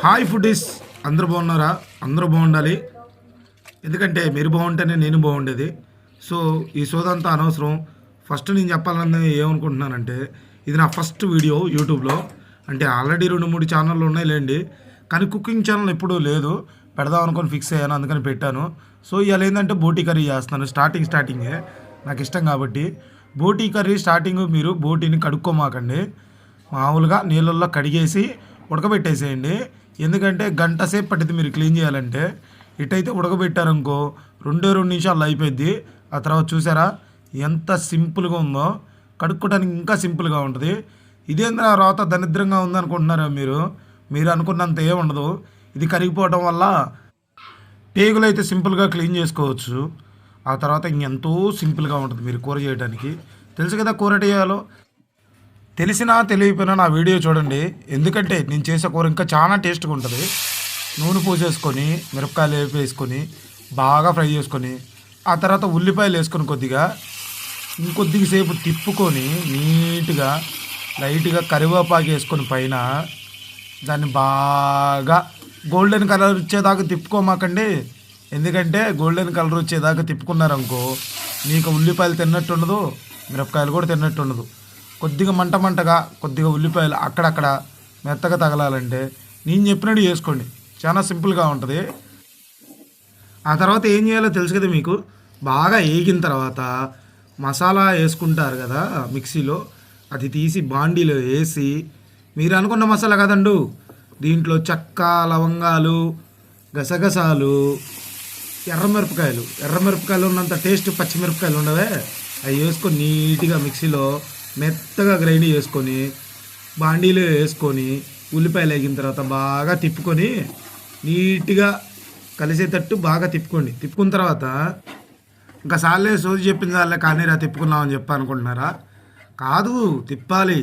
Hi foodies, అందరూ బాగున్నారా? అందరూ బాగుండాలి. ఎందుకంటే మీరు బాగుంటేనే నేను బాగుండేది. సో ఈ సోదంతా అనవసరం. ఫస్ట్ నేను చెప్పాలని ఏమనుకుంటున్నానంటే, ఇది నా ఫస్ట్ వీడియో యూట్యూబ్లో. అంటే ఆల్రెడీ 2-3 ఛానళ్ళు ఉన్నాయి లేండి, కానీ కుకింగ్ ఛానల్ ఎప్పుడూ లేదు. పెడదాం అనుకొని ఫిక్స్ అయ్యాను, అందుకని పెట్టాను. సో ఇవాళ ఏంటంటే బోటీ కర్రీ చేస్తున్నాను. స్టార్టింగే నాకు ఇష్టం కాబట్టి. బోటీ కర్రీ స్టార్టింగ్ మీరు బోటీని కడుక్కోమాకండి, మామూలుగా నీళ్ళల్లో కడిగేసి ఉడకబెట్టేసేయండి. ఎందుకంటే గంట సేపు పట్టింది మీరు క్లీన్ చేయాలంటే. ఇటైతే ఉడకబెట్టారనుకో 2 నిమిషాలు అయిపోయింది. ఆ తర్వాత చూసారా ఎంత సింపుల్గా ఉందో, కడుక్కోవడానికి ఇంకా సింపుల్గా ఉంటుంది. ఇదేంద్ర తర్వాత దరిద్రంగా ఉందనుకుంటున్నారా మీరు అనుకున్నంత ఏముండదు. ఇది కరిగిపోవడం వల్ల పేగులు అయితే సింపుల్గా క్లీన్ చేసుకోవచ్చు. ఆ తర్వాత ఇంకెంతో సింపుల్గా ఉంటుంది మీరు కూర చేయడానికి. తెలుసు కదా కూర చేయాలో. తెలిసినా తెలియకపోయినా నా వీడియో చూడండి, ఎందుకంటే నేను చేసే కూర ఇంకా చాలా టేస్ట్గా ఉంటుంది. నూనె పోసేసుకొని మిరపకాయలు వేసుకొని బాగా ఫ్రై చేసుకొని, ఆ తర్వాత ఉల్లిపాయలు వేసుకొని ఇంకొద్దిగా సేపు తిప్పుకొని నీట్గా లైట్గా కరివేపాకు వేసుకొని పైన దాన్ని బాగా గోల్డెన్ కలర్ వచ్చేదాకా తిప్పుకోమాకండి. ఎందుకంటే గోల్డెన్ కలర్ వచ్చేదాకా తిప్పుకున్నారనుకో మీకు ఉల్లిపాయలు తిన్నట్టు ఉండదు, మిరపకాయలు కూడా తిన్నట్టు ఉండదు. కొద్దిగా మంటగా కొద్దిగా ఉల్లిపాయలు అక్కడక్కడ మెత్తగా తగలాలంటే నేను చెప్పినట్టు చేసుకోండి, చాలా సింపుల్గా ఉంటుంది. ఆ తర్వాత ఏం చేయాలో తెలుసు కదా మీకు. బాగా వేగిన తర్వాత మసాలా వేసుకుంటారు కదా మిక్సీలో, అది తీసి బాండీలో వేసి, మీరు అనుకున్న మసాలా కదండు, దీంట్లో చెక్క, లవంగాలు, గసగసాలు, ఎర్రమిరపకాయలు ఉన్నంత టేస్ట్ పచ్చిమిరపకాయలు ఉండవే, అవి వేసుకొని నీట్గా మిక్సీలో మెత్తగా గ్రైండ్ చేసుకొని బాండీలో వేసుకొని ఉల్లిపాయలు వేగిన తర్వాత బాగా తిప్పుకొని నీట్గా కలిసేటట్టు బాగా తిప్పుకోండి. తిప్పుకున్న తర్వాత ఇంకా సార్లే సోది చెప్పిన సార్లే కానీ తిప్పుకున్నామని అనుకుంటున్నారా? కాదు, తిప్పాలి.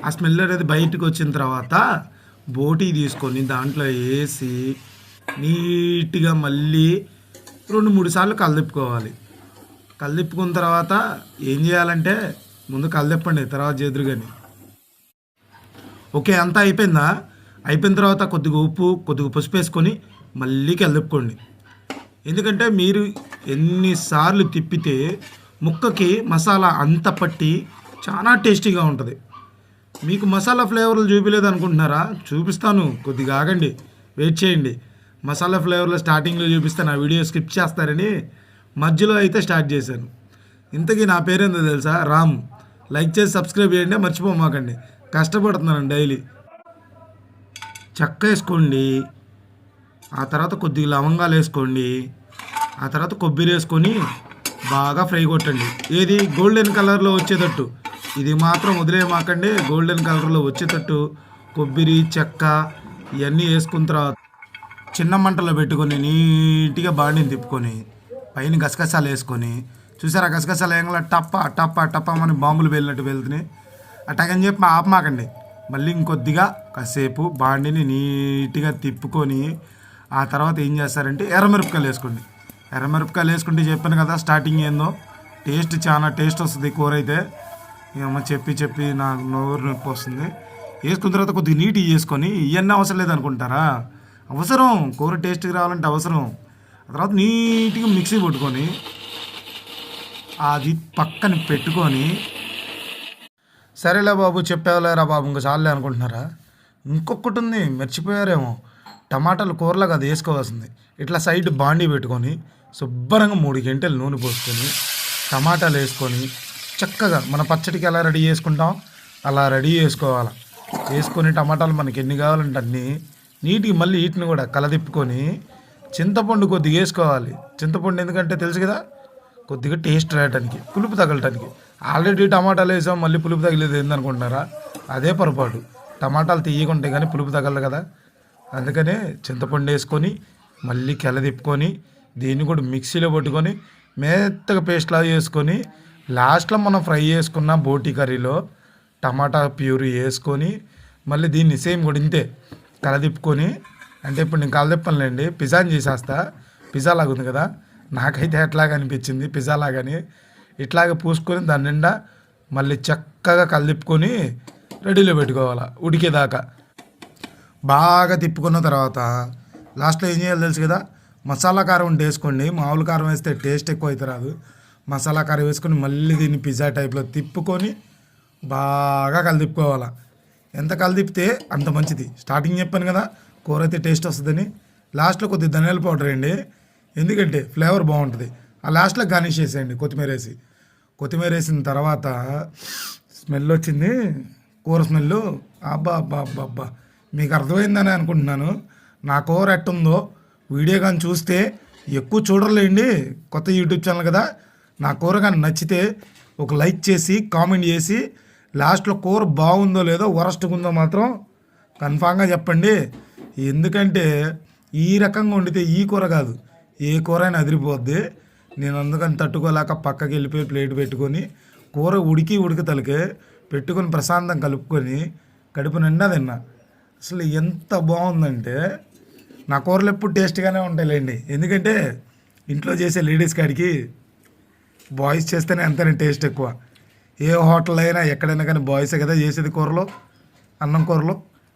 ఆ స్మెల్ అనేది బయటకు వచ్చిన తర్వాత బోటీ తీసుకొని దాంట్లో వేసి నీట్గా మళ్ళీ 2-3 సార్లు కలదిప్పుకోవాలి. కలదిప్పుకున్న తర్వాత ఏం చేయాలంటే ముందు కలదిప్పండి, తర్వాత చేదురు కానీ. ఓకే, అంతా అయిపోయిందా? అయిపోయిన తర్వాత కొద్దిగా ఉప్పు, కొద్దిగా పసుపు వేసుకొని మళ్ళీ కలదిప్పుకోండి. ఎందుకంటే మీరు ఎన్నిసార్లు తిప్పితే ముక్కకి మసాలా అంత పట్టి చాలా టేస్టీగా ఉంటుంది. మీకు మసాలా ఫ్లేవర్లు చూపించలేదు అనుకుంటున్నారా? చూపిస్తాను, కొద్దిగా ఆగండి, వెయిట్ చేయండి. మసాలా ఫ్లేవర్లో స్టార్టింగ్లో చూపిస్తాను, ఆ వీడియో స్కిప్ చేస్తారని మధ్యలో అయితే స్టార్ట్ చేశాను. ఇంతకీ నా పేరేందో తెలుసా? రామ్. లైక్ చేసి సబ్స్క్రైబ్ చేయండి, మర్చిపోమాకండి. కష్టపడుతున్నాను డైలీ. చెక్క వేసుకోండి, ఆ తర్వాత కొద్దిగా లవంగాలు వేసుకోండి, ఆ తర్వాత కొబ్బరి వేసుకొని బాగా ఫ్రై కొట్టండి. ఏది గోల్డెన్ కలర్లో వచ్చేటట్టు, ఇది మాత్రం వదిలేమాకండి. గోల్డెన్ కలర్లో వచ్చేటట్టు కొబ్బరి, చెక్క ఇవన్నీ వేసుకున్న తర్వాత చిన్న మంటలో పెట్టుకొని నీట్గా బాండిని తిప్పుకొని పైన గసగసాలు వేసుకొని, చూసారా గసగసాలు ఏంగల టప్ప మన బాంబులు వెళ్ళినట్టు వెళ్తున్నాయి. అట్టగని చెప్పి ఆపమాకండి. మళ్ళీ ఇంకొద్దిగా కాసేపు బాండిని నీట్గా తిప్పుకొని ఆ తర్వాత ఏం చేస్తారంటే ఎర్రమిరపకాయలు వేసుకోండి. ఎర్రమిరపకాయలు వేసుకుంటే చెప్పాను కదా స్టార్టింగ్ ఏందో, టేస్ట్ చాలా టేస్ట్ వస్తుంది కూర అయితే. ఏమో చెప్పి నాకు నోరు నొప్పి వస్తుంది. వేసుకున్న తర్వాత కొద్దిగా నీట్గా చేసుకొని ఇవన్నీ అవసరం లేదనుకుంటారా? అవసరం, కూర టేస్ట్కి రావాలంటే అవసరం. ఆ తర్వాత నీట్గా మిక్సీ పట్టుకొని అది పక్కన పెట్టుకొని, సరేలే బాబు చెప్పావులేరా బాబు ఇంకా చాలే అనుకుంటున్నారా? ఇంకొకటి ఉంది, మర్చిపోయారేమో. టమాటాలు కూరలాగా అది వేసుకోవాల్సింది. ఇట్లా సైడ్ బాండీ పెట్టుకొని శుభ్రంగా 3 గంటలు నూనె పోసుకొని టమాటాలు వేసుకొని చక్కగా మన పచ్చడికి ఎలా రెడీ చేసుకుంటాం అలా రెడీ చేసుకోవాలి. వేసుకొని టమాటాలు మనకి ఎన్ని కావాలంటే అన్నీ నీట్గా మళ్ళీ వీటిని కూడా కలదిప్పుకొని చింతపండు కొద్దిగా వేసుకోవాలి. చింతపండు ఎందుకంటే తెలుసు కదా, కొద్దిగా టేస్ట్ రావడానికి, పులుపు తగలటానికి. ఆల్రెడీ టమాటాలు వేసాం, మళ్ళీ పులుపు తగిలేదు ఏందనుకుంటున్నారా? అదే పొరపాటు. టమాటాలు తీయకుంటే కానీ పులుపు తగలదు కదా, అందుకనే చింతపండు వేసుకొని మళ్ళీ కెలదిప్పుకొని దీన్ని కూడా మిక్సీలో పట్టుకొని మెత్తగా పేస్ట్లా చేసుకొని లాస్ట్లో మనం ఫ్రై చేసుకున్న బోటీ కర్రీలో టమాటా ప్యూరీ వేసుకొని మళ్ళీ దీన్ని సేమ్ కూడా ఇంతే కలదిప్పుకొని, అంటే ఇప్పుడు నేను కలదిప్పనులేండి, పిజ్జాని చేసేస్తా. పిజ్జా లాగా ఉంది కదా, నాకైతే ఎట్లాగా అనిపించింది పిజ్జా లాగాని. ఇట్లాగ పూసుకొని దాని నిండా మళ్ళీ చక్కగా కలదిప్పుకొని రెడీలో పెట్టుకోవాలి ఉడికేదాకా. బాగా తిప్పుకున్న తర్వాత లాస్ట్లో ఏం చేయాలి తెలుసు కదా, మసాలా కారం ఉంటే వేసుకోండి. మామూలు కారం వేస్తే టేస్ట్ ఎక్కువ అయితే రాదు. మసాలా కారం వేసుకొని మళ్ళీ దీన్ని పిజ్జా టైప్లో తిప్పుకొని బాగా కలిదిప్పుకోవాలి. ఎంత కలిదిప్పితే అంత మంచిది. స్టార్టింగ్ చెప్పాను కదా కూర అయితే టేస్ట్ వస్తుందని. లాస్ట్లో కొద్దిగా ధనియాల పౌడర్ వేయండి, ఎందుకంటే ఫ్లేవర్ బాగుంటుంది. ఆ లాస్ట్లో గార్నిష్ చేసేయండి కొత్తిమీర వేసి. కొత్తిమీర వేసిన తర్వాత స్మెల్ వచ్చింది, కూర స్మెల్. అబ్బా అబ్బా అబ్బా అబ్బా, మీకు అర్థమైందని అనుకుంటున్నాను. నా కూర ఎట్టుందో వీడియో కానీ చూస్తే, ఎక్కువ చూడలేండి, కొత్త యూట్యూబ్ ఛానల్ కదా. నా కూర కానీ నచ్చితే ఒక లైక్ చేసి కామెంట్ చేసి లాస్ట్లో కూర బాగుందో లేదో వరస్ట్గా ఉందో మాత్రం కన్ఫామ్గా చెప్పండి. ఎందుకంటే ఈ రకంగా వండితే ఈ కూర కాదు ఏ కూర అయినా అదిరిపోద్ది. నేను అందుకని తట్టుకోలేక పక్కకి వెళ్ళిపోయి ప్లేట్ పెట్టుకొని కూర ఉడికి పెట్టుకొని ప్రశాంతం కలుపుకొని కడుపు నిండా తిన్నా. అసలు ఎంత బాగుందంటే, నా కూరలు ఎప్పుడు టేస్ట్గానే ఉంటాయిలేండి. ఎందుకంటే ఇంట్లో చేసే లేడీస్ కాడికి బాయ్స్ చేస్తేనే అంతనే టేస్ట్ ఎక్కువ. ఏ హోటల్ అయినా ఎక్కడైనా కానీ బాయ్సే కదా చేసేది కూరలో, అన్నం కూరలో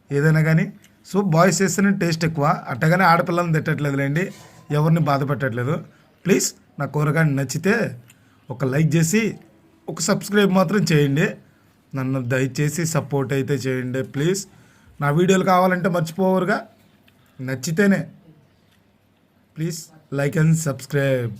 ఏదైనా కానీ. సో బాయ్స్ చేస్తేనే టేస్ట్ ఎక్కువ. అట్టగానే ఆడపిల్లలను తిట్టట్లేదులేండి, ఎవరిని బాధ పెట్టట్లేదు. ప్లీజ్ నా కూర కానీ నచ్చితే ఒక లైక్ చేసి ఒక సబ్స్క్రైబ్ మాత్రం చేయండి. నన్ను దయచేసి సపోర్ట్ అయితే చేయండి ప్లీజ్. నా వీడియోలు కావాలంటే మర్చిపోవరుగా, నచ్చితేనే ప్లీజ్ లైక్ అండ్ సబ్స్క్రైబ్.